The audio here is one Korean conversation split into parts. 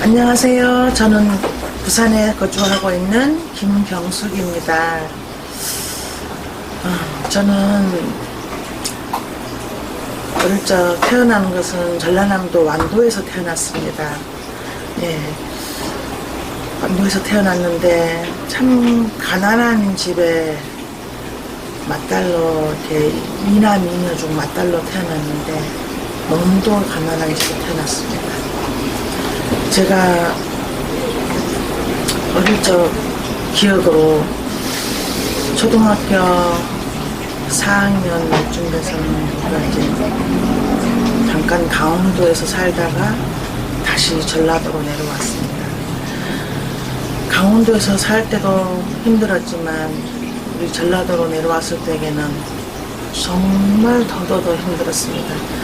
안녕하세요. 저는 부산에 거주하고 있는 김경숙입니다. 저는 어릴 적 태어난 것은 전라남도 완도에서 태어났습니다. 예, 완도에서 태어났는데 참 가난한 집에 맏딸로 이렇게 이남 이녀 중 맏딸로 태어났는데 너무도 가난한 집에 태어났습니다. 제가 어릴 적 기억으로 초등학교 4학년쯤 돼서는 이제 잠깐 강원도에서 살다가 다시 전라도로 내려왔습니다. 강원도에서 살 때도 힘들었지만 우리 전라도로 내려왔을 때에는 정말 더더더 힘들었습니다.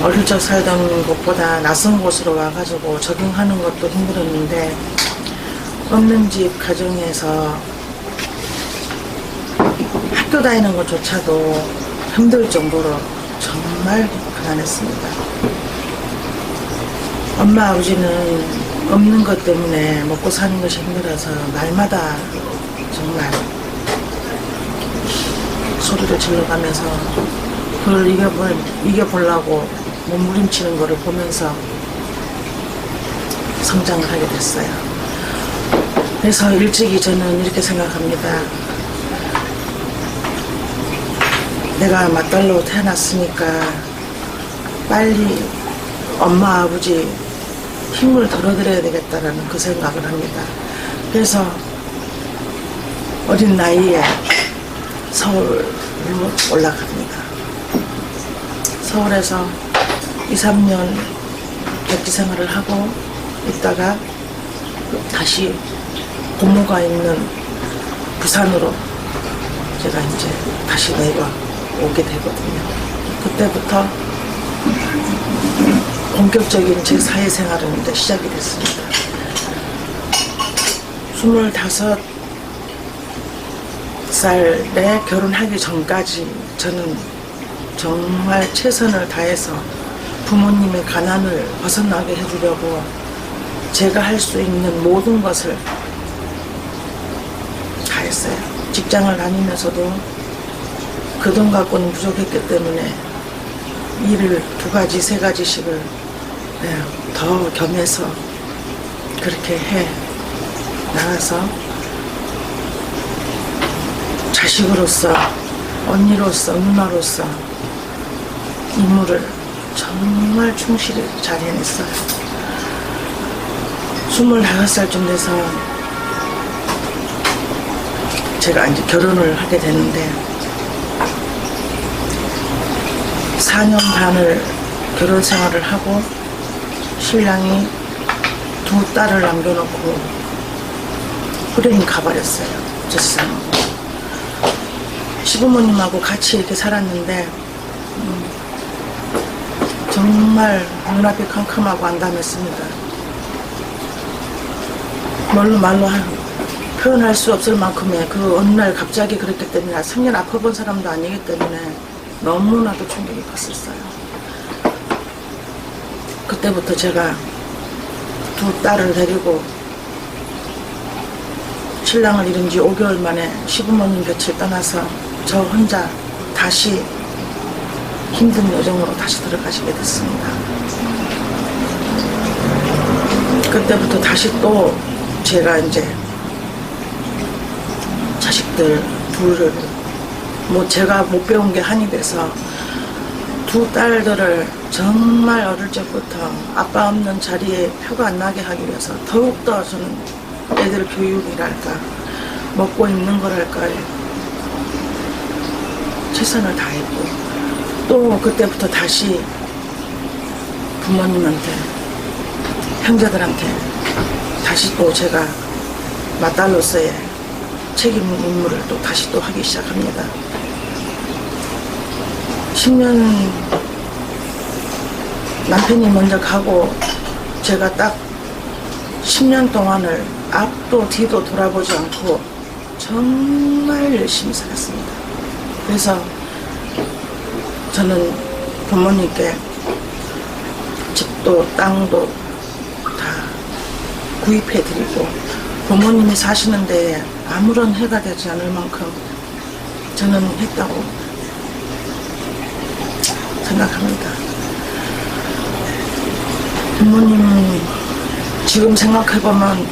어릴 적 살던 곳보다 낯선 곳으로 와가지고 적응하는 것도 힘들었는데 없는 집 가정에서 학교 다니는 것조차도 힘들 정도로 정말 가난했습니다. 엄마 아버지는 없는 것 때문에 먹고 사는 것이 힘들어서 날마다 정말 소리를 질러가면서 그걸 이겨보려고 몸부림치는 것을 보면서 성장을 하게 됐어요. 그래서 일찍이 저는 이렇게 생각합니다. 내가 맏딸로 태어났으니까 빨리 엄마 아버지 힘을 덜어드려야 되겠다라는 그 생각을 합니다. 그래서 어린 나이에 서울로 올라갑니다. 서울에서 2, 3년 백지 생활을 하고 있다가 다시 고모가 있는 부산으로 제가 이제 다시 내려오게 되거든요. 그때부터 본격적인 제 사회생활은 이제 시작이 됐습니다. 25살에 결혼하기 전까지 저는 정말 최선을 다해서 부모님의 가난을 벗어나게 해주려고 제가 할 수 있는 모든 것을 다 했어요. 직장을 다니면서도 그 돈 갖고는 부족했기 때문에 일을 2가지, 3가지씩을 더 겸해서 그렇게 해 나가서 자식으로서, 언니로서, 누나로서 임무를 정말 충실히 잘 해냈어요. 25살쯤 돼서 제가 이제 결혼을 하게 되는데 4년 반을 결혼 생활을 하고 신랑이 2 딸을 남겨놓고 후련히 가버렸어요. 저 세상으로. 시부모님하고 같이 이렇게 살았는데 정말 눈앞이 캄캄하고 암담했습니다. 말로 표현할 수 없을 만큼의 그 어느 날 갑자기 그랬기 때문에 생전 아파본 사람도 아니기 때문에 너무나도 충격이 컸었어요. 그때부터 제가 2 딸을 데리고 신랑을 잃은 지 5개월 만에 시부모님 곁을 떠나서 저 혼자 다시 힘든 여정으로 다시 들어가시게 됐습니다. 그때부터 다시 또 제가 이제 자식들 둘을 제가 못 배운 게 한이 돼서 2 딸들을 정말 어릴 적부터 아빠 없는 자리에 표가 안 나게 하기 위해서 더욱더 저는 애들 교육이랄까 먹고 입는 거랄까 최선을 다했고 또 그때부터 다시 부모님한테 형제들한테 다시 또 제가 맏딸로서의 책임 임무를 또 다시 또 하기 시작합니다. 10년 남편이 먼저 가고 제가 딱 10년 동안을 앞도 뒤도 돌아보지 않고 정말 열심히 살았습니다. 그래서 저는 부모님께 집도 땅도 다 구입해드리고 부모님이 사시는데 아무런 해가 되지 않을 만큼 저는 했다고 생각합니다. 부모님 지금 생각해보면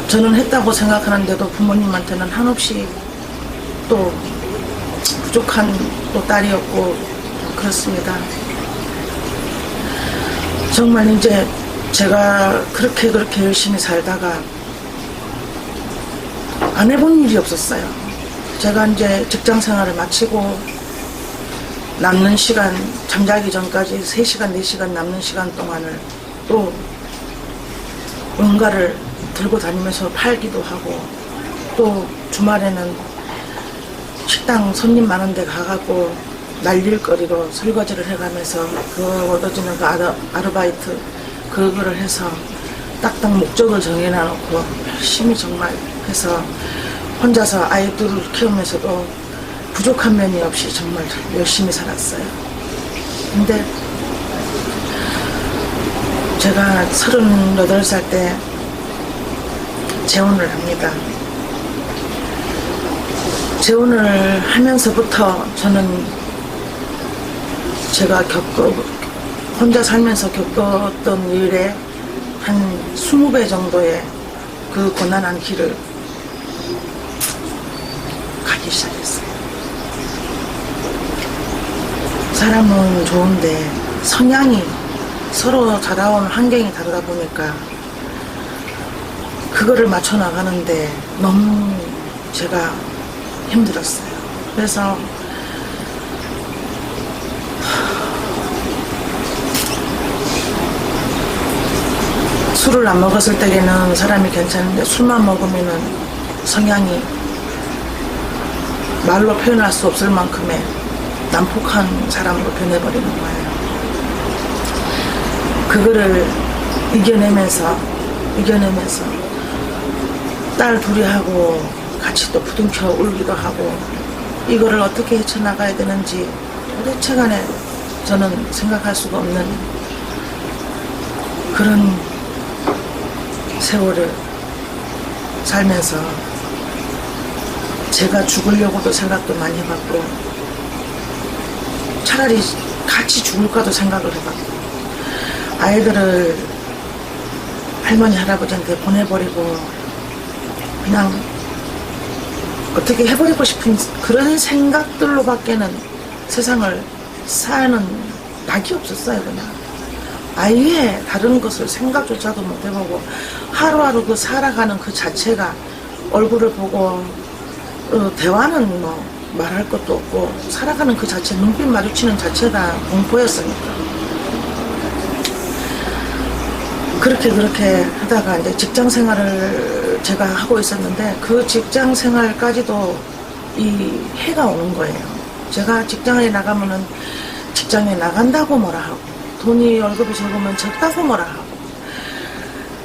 저는 했다고 생각하는데도 부모님한테는 한없이 또 부족한 또 딸이었고 그렇습니다. 정말 이제 제가 그렇게 열심히 살다가 안 해본 일이 없었어요. 제가 이제 직장 생활을 마치고 남는 시간, 잠자기 전까지 3시간, 4시간 남는 시간 동안을 또 뭔가를 들고 다니면서 팔기도 하고 또 주말에는 식당 손님 많은 데 가갖고 날릴거리로 설거지를 해가면서 그 얻어지는 그 아르바이트 그거를 해서 딱딱 목적을 정해놔놓고 열심히 정말 해서 혼자서 아이들을 키우면서도 부족한 면이 없이 정말 열심히 살았어요. 근데 제가 38살 때 재혼을 합니다. 재혼을 하면서부터 저는 제가 혼자 살면서 겪었던 일에 한 20배 정도의 그 고난한 길을 가기 시작했어요. 사람은 좋은데 성향이 서로 자라온 환경이 다르다 보니까 그거를 맞춰 나가는데 너무 제가 힘들었어요. 그래서 술을 안 먹었을 때에는 사람이 괜찮은데 술만 먹으면은 성향이 말로 표현할 수 없을 만큼의 난폭한 사람으로 변해버리는 거예요. 그거를 이겨내면서 딸 둘이 하고 같이 또 부둥켜 울기도 하고 이거를 어떻게 헤쳐나가야 되는지 도대체 간에 저는 생각할 수가 없는 그런 세월을 살면서 제가 죽으려고도 생각도 많이 해봤고 차라리 같이 죽을까도 생각을 해봤고 아이들을 할머니 할아버지한테 보내버리고 그냥 어떻게 해버리고 싶은 그런 생각들로밖에는 세상을 사는 낙이 없었어요. 그냥 아예 다른 것을 생각조차도 못 해보고 하루하루 그 살아가는 그 자체가 얼굴을 보고 대화는 뭐 말할 것도 없고 살아가는 그 자체 눈빛 마주치는 자체가 공포였으니까 그렇게 하다가 이제 직장 생활을 제가 하고 있었는데 그 직장 생활까지도 이 해가 오는 거예요. 제가 직장에 나가면은 직장에 나간다고 뭐라 하고 돈이 월급이 적으면 적다고 뭐라 하고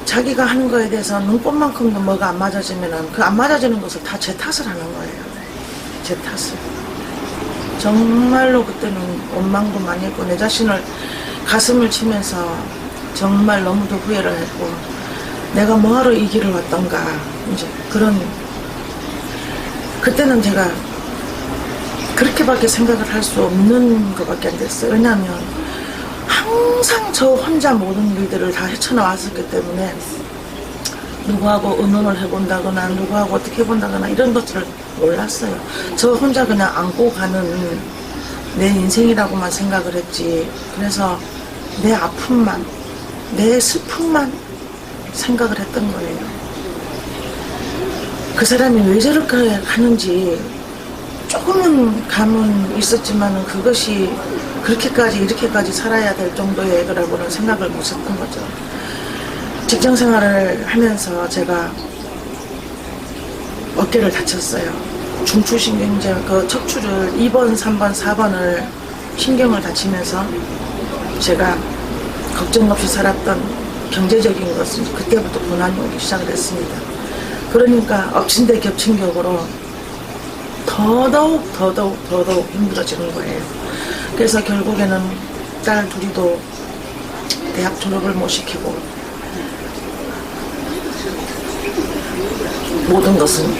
자기가 하는 거에 대해서 눈꽃만큼도 뭐가 안 맞아지면은 그 안 맞아지는 것을 다 제 탓을 하는 거예요. 제 탓을. 정말로 그때는 원망도 많이 했고 내 자신을 가슴을 치면서 정말 너무도 후회를 했고 내가 뭐하러 이 길을 왔던가 이제 그런 그때는 제가 그렇게밖에 생각을 할 수 없는 것밖에 안 됐어요. 왜냐하면 항상 저 혼자 모든 일들을 다 헤쳐나왔었기 때문에 누구하고 의논을 해본다거나 누구하고 어떻게 해본다거나 이런 것들을 몰랐어요. 저 혼자 그냥 안고 가는 내 인생이라고만 생각을 했지. 그래서 내 아픔만 내 슬픔만 생각을 했던 거예요. 그 사람이 왜 저렇게 하는지 조금은 감은 있었지만 그것이 그렇게까지 이렇게까지 살아야 될 정도의 거라고는 생각을 못했던 거죠. 직장 생활을 하면서 제가 어깨를 다쳤어요. 중추신경제 그 척추를 2번, 3번, 4번을 신경을 다치면서 제가 걱정 없이 살았던 경제적인 것은 그때부터 고난이 오기 시작을 했습니다. 그러니까 엎친 데 겹친 격으로 더더욱 힘들어지는 거예요. 그래서 결국에는 딸 둘이도 대학 졸업을 못 시키고 모든 것은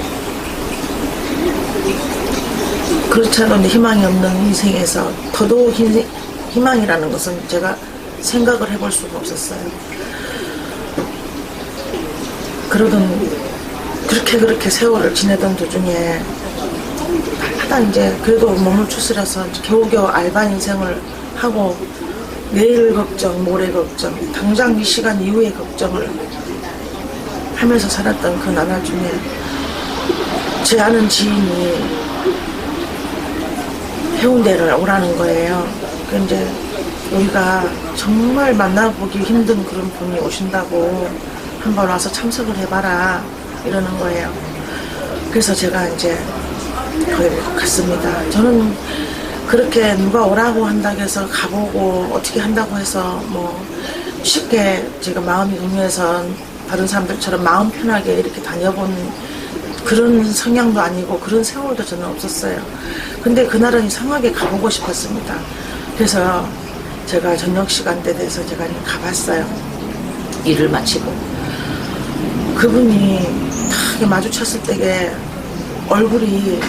그렇지 않은 희망이 없는 인생에서 더더욱 희망이라는 것은 제가 생각을 해볼 수가 없었어요. 그렇게 세월을 지내던 도중에 하다 이제 그래도 몸을 추스려서 겨우겨우 알바 인생을 하고 내일 걱정, 모레 걱정, 당장 이 시간 이후의 걱정을 하면서 살았던 그 나날 중에 제 아는 지인이 해운대를 오라는 거예요. 그 이제 우리가 정말 만나보기 힘든 그런 분이 오신다고 한번 와서 참석을 해봐라 이러는 거예요. 그래서 제가 이제 거기 갔습니다. 저는 그렇게 누가 오라고 한다고 해서 가보고 어떻게 한다고 해서 뭐 쉽게 제가 마음이 동요해서 다른 사람들처럼 마음 편하게 이렇게 다녀본 그런 성향도 아니고 그런 세월도 저는 없었어요. 근데 그날은 이상하게 가보고 싶었습니다. 그래서 제가 저녁 시간대 돼서 제가 가봤어요. 일을 마치고. 그분이 딱 마주쳤을 때에 얼굴이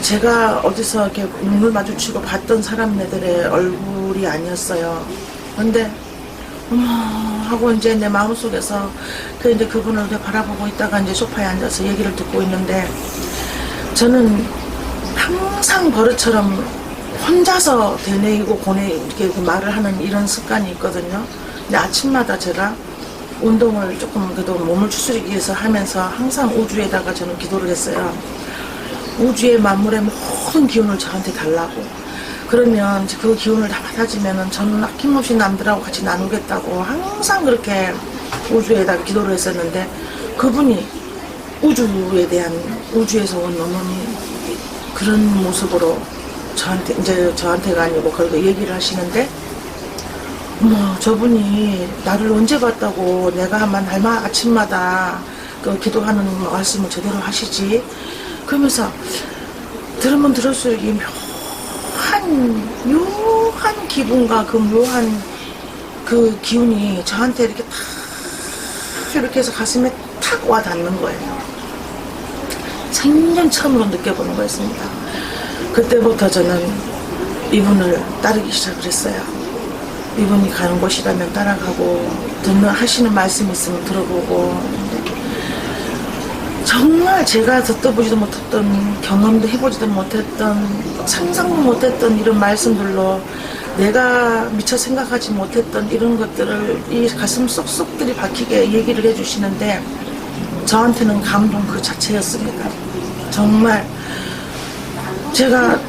제가 어디서 이렇게 눈을 마주치고 봤던 사람들의 얼굴이 아니었어요. 근데 하고 이제 내 마음속에서 이제 그분을 이렇게 바라보고 있다가 이제 소파에 앉아서 얘기를 듣고 있는데 저는 항상 버릇처럼 혼자서 되뇌이고 이렇게 말을 하는 이런 습관이 있거든요. 근데 아침마다 제가 운동을 조금 그래도 몸을 추스리기 위해서 하면서 항상 우주에다가 저는 기도를 했어요. 우주의 만물의 모든 기운을 저한테 달라고. 그러면 그 기운을 다 받아지면은 저는 아낌없이 남들하고 같이 나누겠다고 항상 그렇게 우주에다 기도를 했었는데 그분이 우주에서 온 어머니 그런 모습으로 저한테가 아니고 그래도 얘기를 하시는데 저분이 나를 언제 봤다고 내가 날마다 아침마다 그 기도하는 말씀을 제대로 하시지? 그러면서 들으면 들을수록 이 묘한 기분과 그 묘한 그 기운이 저한테 이렇게 탁 이렇게 해서 가슴에 탁 와 닿는 거예요. 생전 처음으로 느껴보는 거였습니다. 그때부터 저는 이분을 따르기 시작을 했어요. 이분이 가는 곳이라면 따라가고 하시는 말씀이 있으면 들어보고 정말 제가 듣도 보지도 못했던 경험도 해보지도 못했던 상상도 못했던 이런 말씀들로 내가 미처 생각하지 못했던 이런 것들을 이 가슴 쏙쏙들이 박히게 얘기를 해주시는데 저한테는 감동 그 자체였습니다. 정말 제가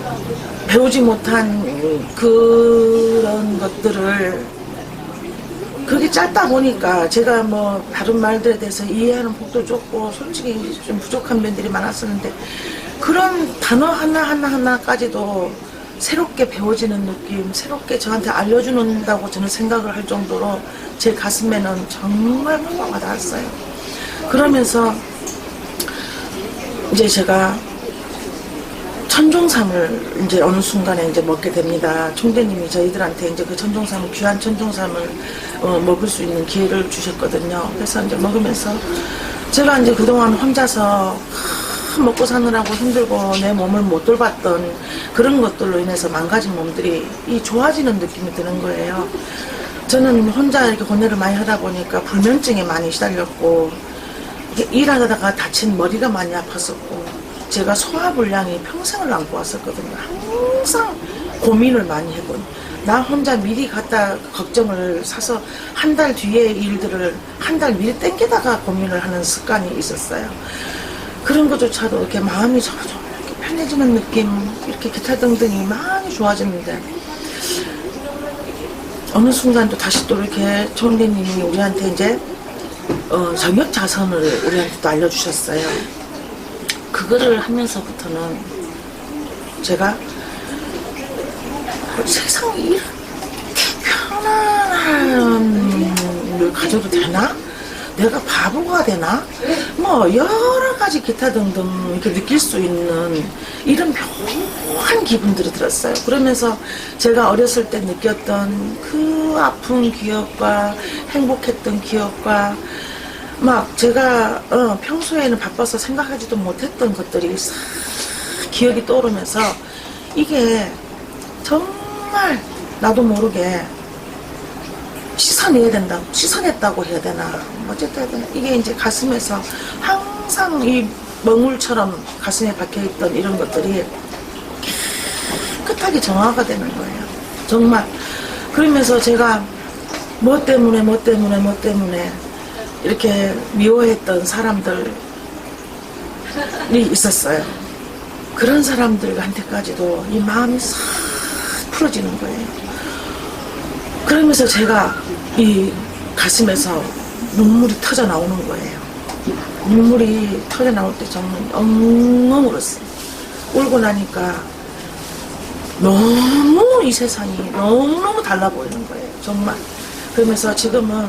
배우지 못한 그런 것들을 그게 짧다 보니까 제가 다른 말들에 대해서 이해하는 폭도 좁고 솔직히 좀 부족한 면들이 많았었는데 그런 단어 하나하나까지도 새롭게 배워지는 느낌, 새롭게 저한테 알려주는다고 저는 생각을 할 정도로 제 가슴에는 정말 화가 닿았어요. 그러면서 이제 제가 천종삼을 이제 어느 순간에 이제 먹게 됩니다. 총재님이 저희들한테 이제 그 천종삼, 귀한 천종삼을 먹을 수 있는 기회를 주셨거든요. 그래서 이제 먹으면서 제가 이제 그동안 혼자서 먹고 사느라고 힘들고 내 몸을 못 돌봤던 그런 것들로 인해서 망가진 몸들이 좋아지는 느낌이 드는 거예요. 저는 혼자 이렇게 고뇌를 많이 하다 보니까 불면증에 많이 시달렸고 일하다가 다친 머리가 많이 아팠었고 제가 소화불량이 평생을 안고 왔었거든요. 항상 고민을 많이 해본. 나 혼자 미리 갖다 걱정을 사서 한 달 뒤에 일들을 한 달 미리 땡기다가 고민을 하는 습관이 있었어요. 그런 것조차도 이렇게 마음이 점점 이렇게 편해지는 느낌, 이렇게 기타 등등이 많이 좋아지는데 어느 순간 또 다시 또 이렇게 총대님이 우리한테 이제 정역 자선을 우리한테 또 알려주셨어요. 그거를 하면서부터는 제가 세상에 이렇게 편안함을 가져도 되나? 내가 바보가 되나? 뭐 여러 가지 기타 등등 이렇게 느낄 수 있는 이런 묘한 기분들이 들었어요. 그러면서 제가 어렸을 때 느꼈던 그 아픈 기억과 행복했던 기억과 막 제가 평소에는 바빠서 생각하지도 못했던 것들이 싹 기억이 떠오르면서 이게 정말 나도 모르게 씻어냈다고 해야 되나. 어쨌든 이게 이제 가슴에서 항상 이 멍울처럼 가슴에 박혀있던 이런 것들이 깨끗하게 정화가 되는 거예요. 정말. 그러면서 제가 뭐 때문에 이렇게 미워했던 사람들이 있었어요. 그런 사람들한테까지도 이 마음이 싹 풀어지는 거예요. 그러면서 제가 이 가슴에서 눈물이 터져 나오는 거예요. 눈물이 터져 나올 때 정말 엉엉 울었어요. 울고 나니까 너무 이 세상이 너무너무 달라 보이는 거예요. 정말. 그러면서 지금은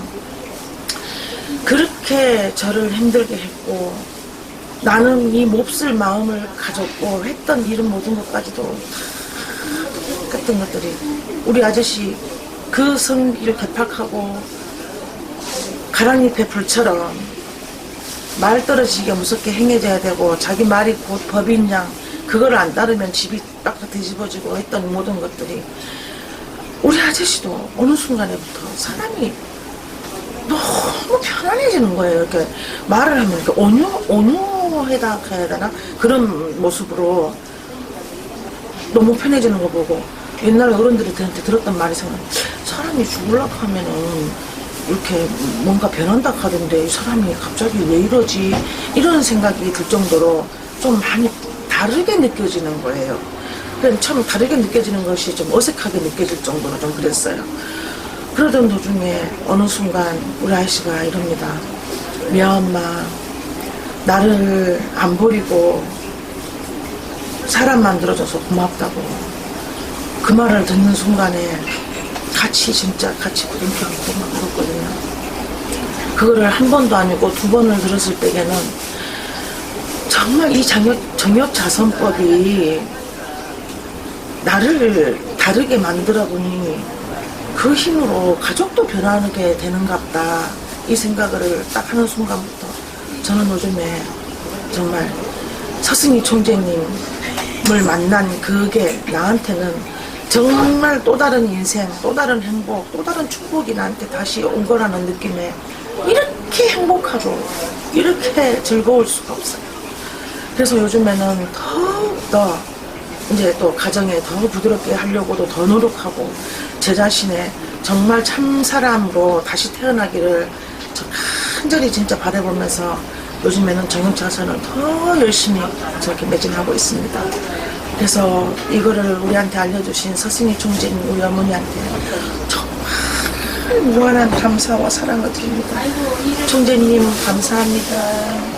그렇게 저를 힘들게 했고 나는 이 몹쓸 마음을 가졌고 했던 이런 모든 것까지도 같은 것들이 우리 아저씨 그 성기를 개팍하고 가랑잎의 불처럼 말 떨어지게 무섭게 행해져야 되고 자기 말이 곧 법인 양 그걸 안 따르면 집이 딱 뒤집어지고 했던 모든 것들이 우리 아저씨도 어느 순간에부터 사람이 너무 편안해지는 거예요. 이렇게 말을 하면 이렇게 온유해다 해야 되나? 그런 모습으로 너무 편해지는 거 보고 옛날에 어른들이 저한테 들었던 말이 생각나. 사람이 죽으려고 하면은 이렇게 뭔가 변한다 하던데 이 사람이 갑자기 왜 이러지? 이런 생각이 들 정도로 좀 많이 다르게 느껴지는 거예요. 그냥 참 다르게 느껴지는 것이 좀 어색하게 느껴질 정도로 좀 그랬어요. 그러던 도중에 어느 순간 우리 아저씨가 이럽니다. 미아엄마 나를 안 버리고 사람 만들어줘서 고맙다고. 그 말을 듣는 순간에 진짜 같이 부둥켜 안고 막 그랬거든요. 그거를 한 번도 아니고 두 번을 들었을 때에는 정말 이 정역자선법이 나를 다르게 만들어 보니 그 힘으로 가족도 변하게 되는갑다. 이 생각을 딱 하는 순간부터 저는 요즘에 정말 서승희 총재님을 만난 그게 나한테는 정말 또 다른 인생, 또 다른 행복, 또 다른 축복이 나한테 다시 온 거라는 느낌에 이렇게 행복하고 이렇게 즐거울 수가 없어요. 그래서 요즘에는 더욱더 이제 또 가정에 더 부드럽게 하려고도 더 노력하고 제 자신의 정말 참 사람으로 다시 태어나기를 간절히 진짜 바라보면서 요즘에는 정역자선을 더 열심히 저렇게 매진하고 있습니다. 그래서 이거를 우리한테 알려주신 서승희 총재님 우리 어머니한테 정말 무한한 감사와 사랑을 드립니다. 총재님 감사합니다.